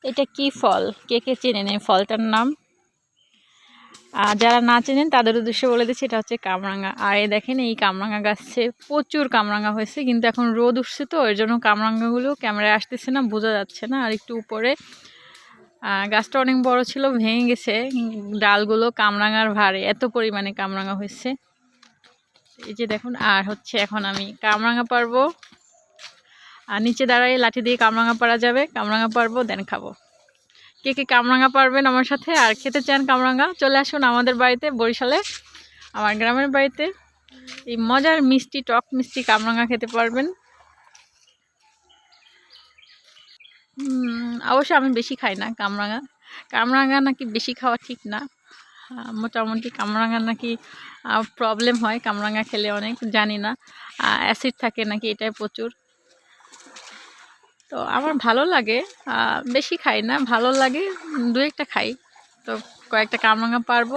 এটা কি ফল? কে কে চেনেন এই ফলটার নাম? যারা না চেনেন তাদের উদ্দেশ্যে বলে দিচ্ছি, এটা হচ্ছে কামরাঙা। আর এই দেখেন এই কামরাঙা গাছে প্রচুর কামরাঙা হয়েছে, কিন্তু এখন রোদ উঠছে তো এর জন্য কামরাঙাগুলো ক্যামেরায় আসতেছে না, বোঝা যাচ্ছে না। আর একটু উপরে গাছটা অনেক বড় ছিল, ভেঙে গেছে ডালগুলো কামরাঙার ভারে, এত পরিমাণে কামরাঙা হয়েছে। এই যে দেখুন। আর হচ্ছে এখন আমি কামরাঙা পারবো, আর নিচে দাঁড়াই লাঠি দিয়ে কামরাঙা পারা যাবে, কামরাঙা পারবো দেন খাবো। কে কে কামরাঙা পারবেন আমার সাথে আর খেতে চান কামরাঙা, চলে আসুন আমাদের বাড়িতে, বরিশালে আমার গ্রামের বাড়িতে। এই মজার মিষ্টি টক মিষ্টি কামরাঙা খেতে পারবেন। অবশ্য আমি বেশি খাই না কামরাঙা। কামরাঙা নাকি বেশি খাওয়া ঠিক না, মোটামুটি কামরাঙা নাকি প্রবলেম হয় কামরাঙা খেলে, অনেক জানি না, অ্যাসিড থাকে নাকি এটাই প্রচুর। তো আমার ভালো লাগে, বেশি খাই না, ভালো লাগে, দু একটা খাই। তো কয়েকটা কামরাঙা পারবো।